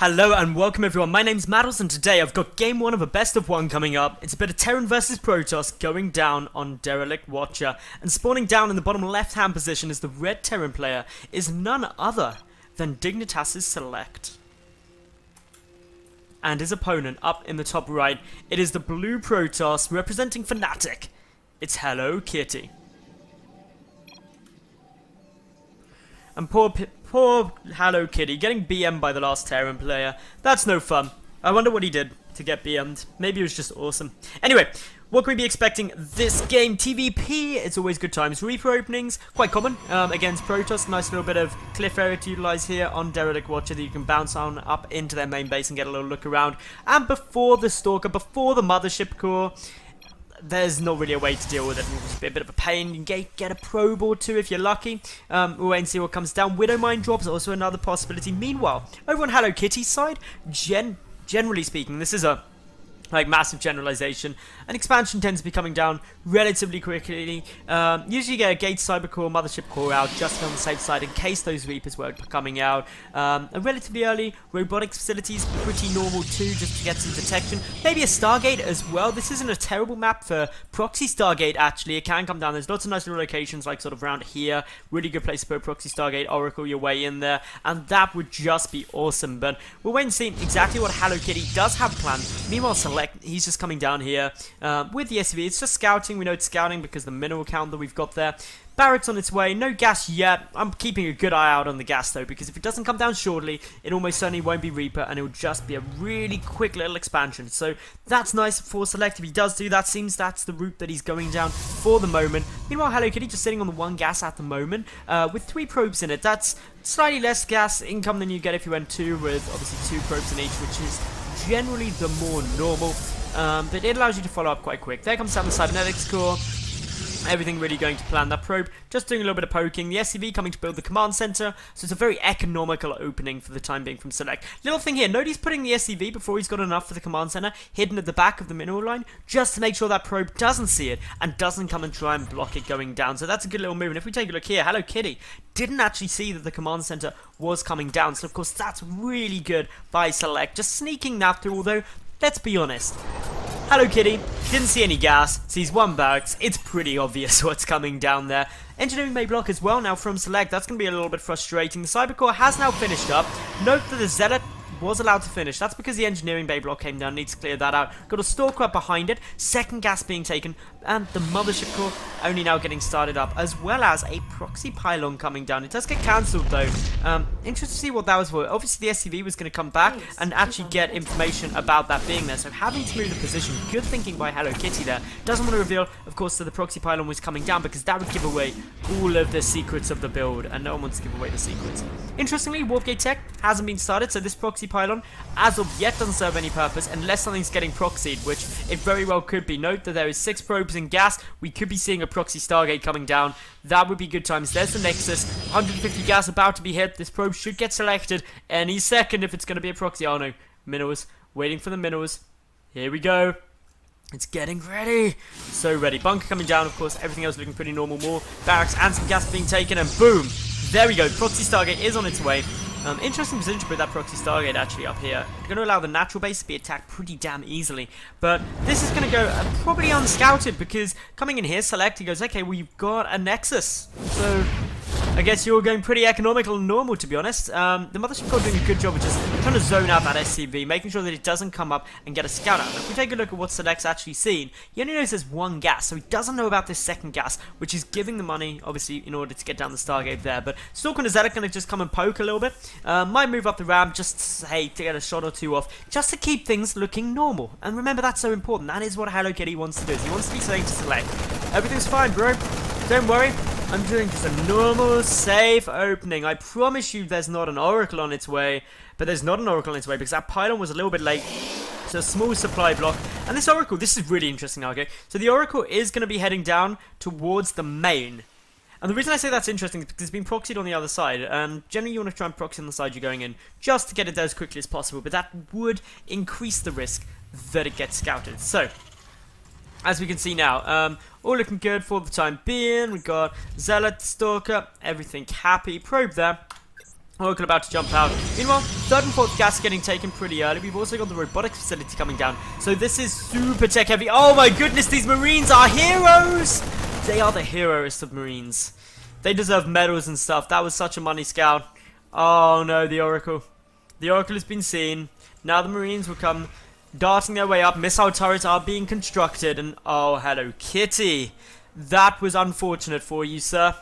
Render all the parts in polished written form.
Hello and welcome everyone, my name's Madals and today I've got game 1 of a best of 1 coming up. It's a bit of Terran versus Protoss going down on Derelict Watcher, and spawning down in the bottom left hand position as the red Terran player is none other than Dignitas' Select. And his opponent up in the top right, it is the blue Protoss representing Fnatic. It's Hellokitty. And poor Hellokitty getting BM'd by the last Terran player. That's no fun. I wonder what he did to get BM'd. Maybe it was just awesome. Anyway, what can we be expecting this game? TvP, it's always good times. Reaper openings, quite common against Protoss. Nice little bit of cliff area to utilize here on Derelict Watcher that you can bounce on up into their main base and get a little look around. And before the Stalker, before the Mothership Core, there's not really a way to deal with it. It'll just be a bit of a pain. You can get a probe or two if you're lucky. We'll wait and see what comes down. Widowmine drops, also another possibility. Meanwhile, over on Hellokitty's side, generally speaking, this is a massive generalization. An expansion tends to be coming down relatively quickly. Usually you get a Gate Cyber Core, Mothership Core out just on the safe side in case those Reapers were coming out. A relatively early robotics facilities, pretty normal too, just to get some detection. Maybe a Stargate as well. This isn't a terrible map for Proxy Stargate actually. It can come down. There's lots of nice little locations like sort of around here. Really good place to put Proxy Stargate, Oracle your way in there, and that would just be awesome. But we'll wait and see exactly what Hellokitty does have planned. Meanwhile, he's just coming down here with the SV. It's just scouting. We know it's scouting because the mineral count that we've got there. Barracks on its way. No gas yet. I'm keeping a good eye out on the gas though, because if it doesn't come down shortly, it almost certainly won't be Reaper, and it will just be a really quick little expansion. So that's nice for Select. If he does do that, seems that's the route that he's going down for the moment. Meanwhile, Hellokitty just sitting on the 1 gas at the moment with 3 probes in it. That's slightly less gas income than you get if you went 2, with obviously 2 probes in each, which is generally the more normal. But it allows you to follow up quite quick. There comes down the Cybernetics Core. Everything really going to plan. That probe just doing a little bit of poking. The SCV coming to build the command center. So it's a very economical opening for the time being from Select. Little thing here, note he's putting the SCV before he's got enough for the command center hidden at the back of the mineral line, just to make sure that probe doesn't see it and doesn't come and try and block it going down. So that's a good little move. And if we take a look here, Hellokitty didn't actually see that the command center was coming down. So of course that's really good by Select, just sneaking that through. Although let's be honest, Hellokitty didn't see any gas, sees 1 barracks. It's pretty obvious what's coming down there. Engineering may block as well now from Select. That's going to be a little bit frustrating. The Cybercore has now finished up. Note that the Zealot was allowed to finish. That's because the engineering bay block came down. Needs to clear that out. Got a Stalker up behind it. Second gas being taken. And the Mothership Core only now getting started up, as well as a proxy pylon coming down. It does get cancelled though. Interested to see what that was for. Obviously the SCV was going to come back and actually get information about that being there. So having to move the position. Good thinking by Hellokitty there. Doesn't want to reveal, of course, that the proxy pylon was coming down, because that would give away all of the secrets of the build, and no one wants to give away the secrets. Interestingly, Warpgate tech hasn't been started, so this proxy pylon as of yet doesn't serve any purpose unless something's getting proxied, which it very well could be. Note that there is 6 probes in gas. We could be seeing a proxy Stargate coming down. That would be good times. There's the Nexus. 150 gas about to be hit. This probe should get selected any second if it's going to be a proxy. Oh no, minerals. Waiting for the minerals. Here we go. It's getting ready. So ready. Bunker coming down, of course. Everything else looking pretty normal. More barracks and some gas being taken, and boom. There we go. Proxy Stargate is on its way. Interesting position to put that Proxy Stargate actually up here. It's going to allow the natural base to be attacked pretty damn easily. But this is going to go probably unscouted, because coming in here, Select, he goes, okay, well, you've got a Nexus. So I guess you're going pretty economical and normal, to be honest. The Mothership Core doing a good job of just trying to zone out that SCV, making sure that it doesn't come up and get a scout out. If we take a look at what Select's actually seen, he only knows there's 1 gas, so he doesn't know about this second gas, which is giving the money, obviously, in order to get down the Stargate there. But Stalker and Zealot going to just come and poke a little bit. Might move up the ramp just, hey, to get a shot or 2 off, just to keep things looking normal. And remember, that's so important. That is what Hellokitty wants to do. He wants to be saying to Select, everything's fine, bro. Don't worry. I'm doing just a normal, safe opening. I promise you there's not an Oracle on its way. But there's not an Oracle on its way because that pylon was a little bit late. So a small supply block. And this Oracle, this is really interesting, okay? So the Oracle is going to be heading down towards the main. And the reason I say that's interesting is because it's been proxied on the other side. And generally you want to try and proxy on the side you're going in, just to get it there as quickly as possible. But that would increase the risk that it gets scouted. So as we can see now, all looking good for the time being. We've got Zealot, Stalker, everything happy. Probe there. Oracle about to jump out. Meanwhile, third and fourth gas getting taken pretty early. We've also got the robotics facility coming down. So this is super tech heavy. Oh my goodness, these Marines are heroes! They are the heroes of Marines. They deserve medals and stuff. That was such a money scout. Oh no, the Oracle. The Oracle has been seen. Now the Marines will come darting their way up. Missile turrets are being constructed. And oh, Hellokitty. That was unfortunate for you, sir.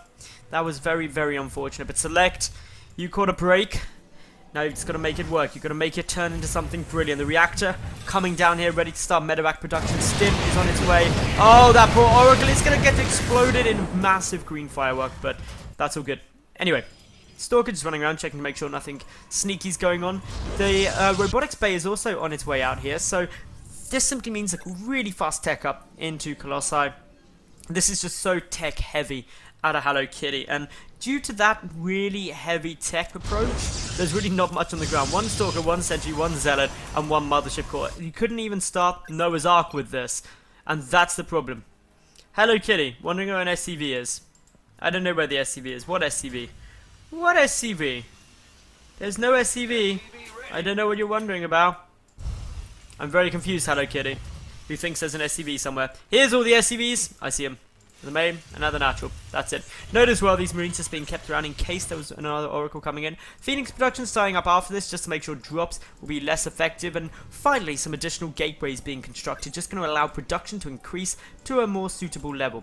That was very, very unfortunate. But Select, you caught a break. Now you've just got to make it work. You've got to make it turn into something brilliant. The reactor coming down here, ready to start medevac production. Stim is on its way. Oh, that poor Oracle is going to get exploded in massive green firework, but that's all good. Anyway, Stalker just running around checking to make sure nothing sneaky's going on. The robotics bay is also on its way out here, so this simply means a really fast tech up into Colossi. This is just so tech heavy out of Hellokitty, and due to that really heavy tech approach, there's really not much on the ground. One Stalker, one Sentry, one Zealot, and one Mothership Core. You couldn't even start Noah's Ark with this, and that's the problem. Hellokitty, wondering where an SCV is. I don't know where the SCV is. What SCV? What SCV? There's no SCV. I don't know what you're wondering about. I'm very confused, Hellokitty. Who thinks there's an SCV somewhere? Here's all the SCVs. I see them. The main, another natural. That's it. Note as well, these Marines just being kept around in case there was another Oracle coming in. Phoenix production starting up after this just to make sure drops will be less effective. And finally, some additional gateways being constructed, just going to allow production to increase to a more suitable level.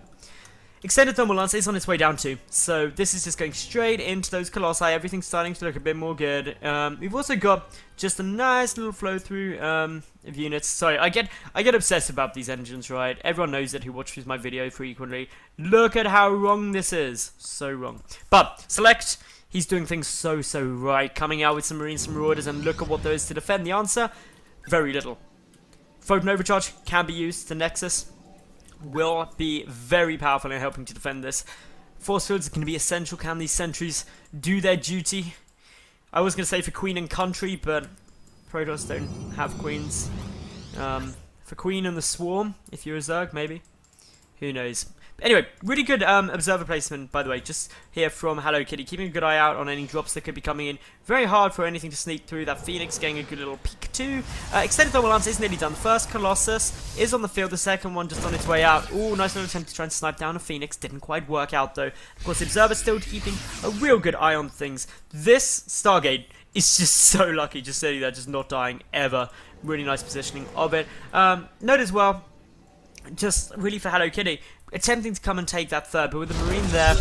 Extended thermal lance is on its way down too, so this is just going straight into those Colossi. Everything's starting to look a bit more good. We've also got just a nice little flow through of units. Sorry, I get obsessed about these engines, right? Everyone knows it who watches my video frequently. Look at how wrong this is. So wrong. But Select, he's doing things so right. Coming out with some Marines, some Marauders, and look at what there is to defend. The answer, very little. Photon Overcharge can be used to Nexus. Will be very powerful in helping to defend this. Force fields are going to be essential. Can these sentries do their duty? I was going to say for Queen and Country, but Protoss don't have Queens. For Queen and the Swarm, if you're a Zerg, maybe. Who knows? Anyway, really good observer placement, by the way, just here from Hellokitty, keeping a good eye out on any drops that could be coming in. Very hard for anything to sneak through. That Phoenix getting a good little peek too. Extended thermal lance is nearly done. The first Colossus is on the field, the second one just on its way out. Ooh, nice little attempt to try and snipe down a Phoenix. Didn't quite work out though. Of course, the observer still keeping a real good eye on things. This Stargate is just so lucky, just sitting there, just not dying ever. Really nice positioning of it. Note as well, just really for Hellokitty, attempting to come and take that third, but with the Marine there,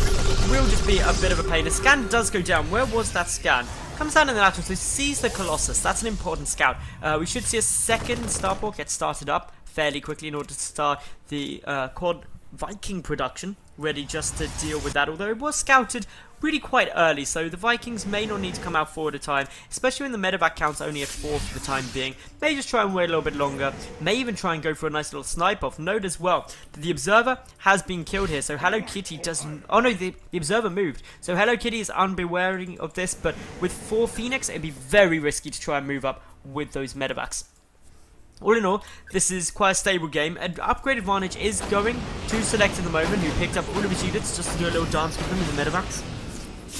will just be a bit of a pain. The scan does go down. Where was that scan? Comes down in the lateral, so sees the Colossus. That's an important scout. We should see a second starport get started up fairly quickly in order to start the quad Viking production, ready just to deal with that, although it was scouted really quite early, so the Vikings may not need to come out 4 at a time, especially when the medevac count's only at 4 for the time being. May just try and wait a little bit longer, may even try and go for a nice little snipe off. Note as well that the observer has been killed here, so Hellokitty doesn't... Oh no, the observer moved, so Hellokitty is unbewary of this, but with 4 Phoenix, it'd be very risky to try and move up with those medevacs. All in all, this is quite a stable game. An upgrade advantage is going to Select at the moment, who picked up all of his units just to do a little dance with them with the medevacs.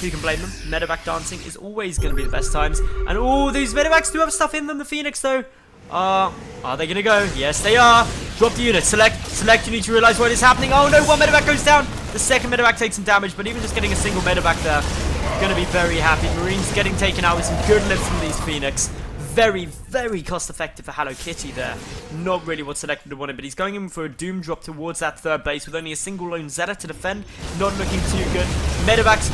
Who can blame them? Medevac dancing is always going to be the best times. And all these medevacs do have stuff in them. The Phoenix, though, are they going to go? Yes, they are. Drop the unit. Select, you need to realize what is happening. Oh no, one medevac goes down. The second medevac takes some damage, but even just getting a single medevac there, you're going to be very happy. Marines getting taken out with some good lifts from these Phoenix. Very cost effective for Hellokitty there. Not really what Select would have wanted, but he's going in for a doom drop towards that third base with only a single lone Zeta to defend. Not looking too good. Medevacs,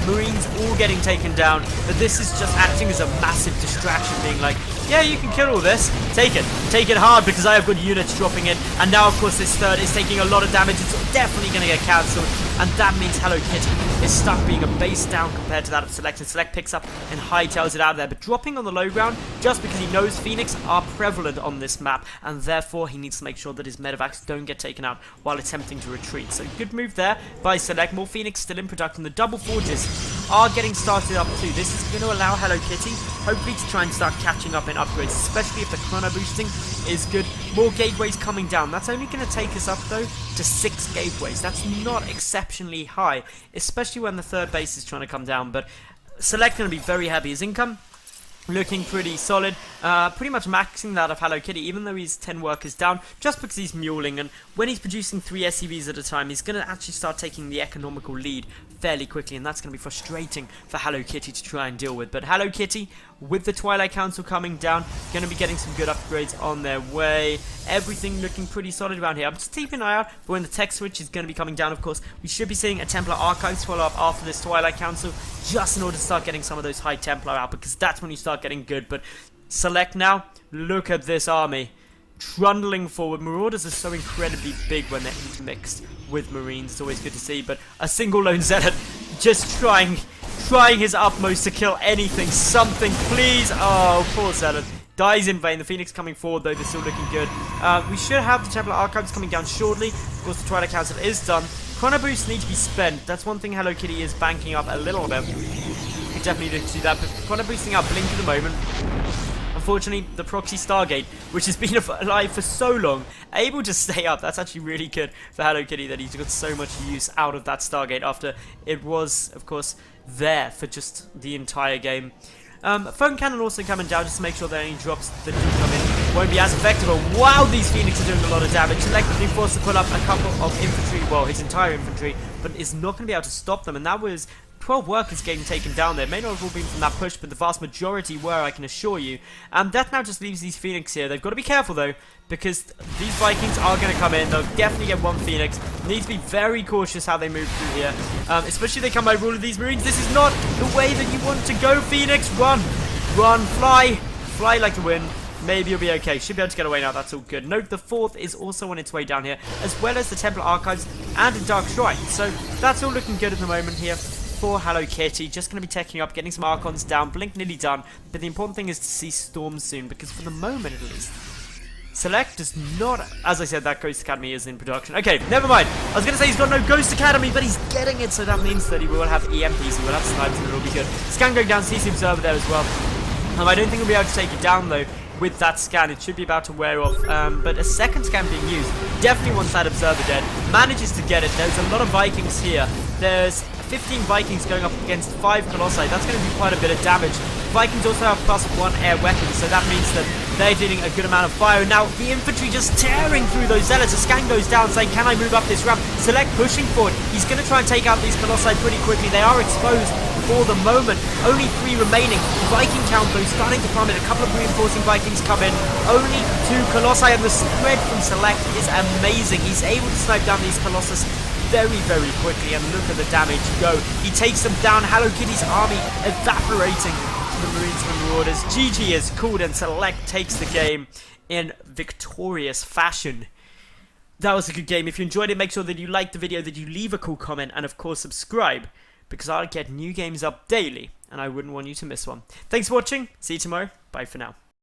Marines all getting taken down, but this is just acting as a massive distraction, being like, yeah, you can kill all this, take it hard because I have good units dropping in. And now of course this third is taking a lot of damage. It's definitely going to get cancelled, and that means Hellokitty is stuck being a base down compared to that of Select, and Select picks up and hightails it out of there, but dropping on the low ground just because he knows Phoenix are prevalent on this map, and therefore he needs to make sure that his medevacs don't get taken out while attempting to retreat. So good move there by Select. More Phoenix still in production. The double forges are getting started up too. This is going to allow Hellokitty hopefully to try and start catching up in upgrades, especially if the chrono boosting is good. More gateways coming down. That's only going to take us up though to 6 gateways. That's not exceptionally high, especially when the third base is trying to come down, but Select going to be very happy. His income looking pretty solid, pretty much maxing that of Hellokitty, even though he's 10 workers down, just because he's muling, and when he's producing 3 SCVs at a time, he's going to actually start taking the economical lead fairly quickly, and that's going to be frustrating for Hellokitty to try and deal with. But Hellokitty, with the Twilight Council coming down, going to be getting some good upgrades on their way. Everything looking pretty solid around here. I'm just keeping an eye out for when the tech switch is going to be coming down, of course. We should be seeing a Templar Archives follow up after this Twilight Council, just in order to start getting some of those high Templar out, because that's when you start getting good. But Select now, look at this army trundling forward. Marauders are so incredibly big when they're intermixed with Marines. It's always good to see, but a single lone Zealot just trying his utmost to kill anything, something, please. Oh, poor Zealot. Dies in vain. The Phoenix coming forward, though. They're still looking good. We should have the Templar Archives coming down shortly. Of course, the Twilight Council is done. Chrono Boosts need to be spent. That's one thing Hellokitty is banking up a little bit. We definitely need to do that, but Chrono Boosting our Blink at the moment. Unfortunately, the Proxy Stargate, which has been alive for so long, able to stay up. That's actually really good for Hellokitty that he's got so much use out of that Stargate after it was, of course, there for just the entire game. Phone Cannon also coming down just to make sure that any drops that do come in won't be as effective. And wow, these Phoenix are doing a lot of damage. Selectively forced to pull up a couple of infantry, well, his entire infantry, but is not going to be able to stop them. And that was 12 workers getting taken down there. May not have all been from that push, but the vast majority were, I can assure you. And that now just leaves these Phoenix here. They've got to be careful, though, because these Vikings are going to come in. They'll definitely get one Phoenix. Need to be very cautious how they move through here. Especially if they come over all of these Marines. This is not the way that you want to go, Phoenix. Run! Run! Fly! Fly like the wind. Maybe you'll be okay. Should be able to get away now. That's all good. Note the 4th is also on its way down here, as well as the Templar Archives and a Dark Shrine. So that's all looking good at the moment here for Hellokitty. Just going to be taking up, getting some Archons down. Blink nearly done. But the important thing is to see Storm soon, because for the moment at least, Select does not, as I said, that Ghost Academy is in production. Okay, never mind. I was going to say he's got no Ghost Academy, but he's getting it, so that means that he will have EMPs, he will have snipes, and it'll be good. Scan going down, CC Observer there as well. I don't think we'll be able to take it down, though, with that scan. It should be about to wear off, but a second scan being used. Definitely wants that Observer dead. Manages to get it. There's a lot of Vikings here. There's 15 Vikings going up against 5 Colossi. That's going to do quite a bit of damage. Vikings also have +1 air weapons, so that means that they're dealing a good amount of fire. Now, the infantry just tearing through those Zealots. A scan goes down saying, can I move up this ramp? Select pushing forward. He's going to try and take out these Colossi pretty quickly. They are exposed for the moment. Only 3 remaining. Viking count, though, starting to plummet. A couple of reinforcing Vikings come in. Only 2 Colossi, and the spread from Select is amazing. He's able to snipe down these Colossus very, very quickly, and look at the damage go. He takes them down. Hellokitty's army evaporating to the Marines and Marauders. GG is called, and Select takes the game in victorious fashion. That was a good game. If you enjoyed it, make sure that you like the video, that you leave a cool comment, and of course subscribe, because I'll get new games up daily, and I wouldn't want you to miss one. Thanks for watching. See you tomorrow. Bye for now.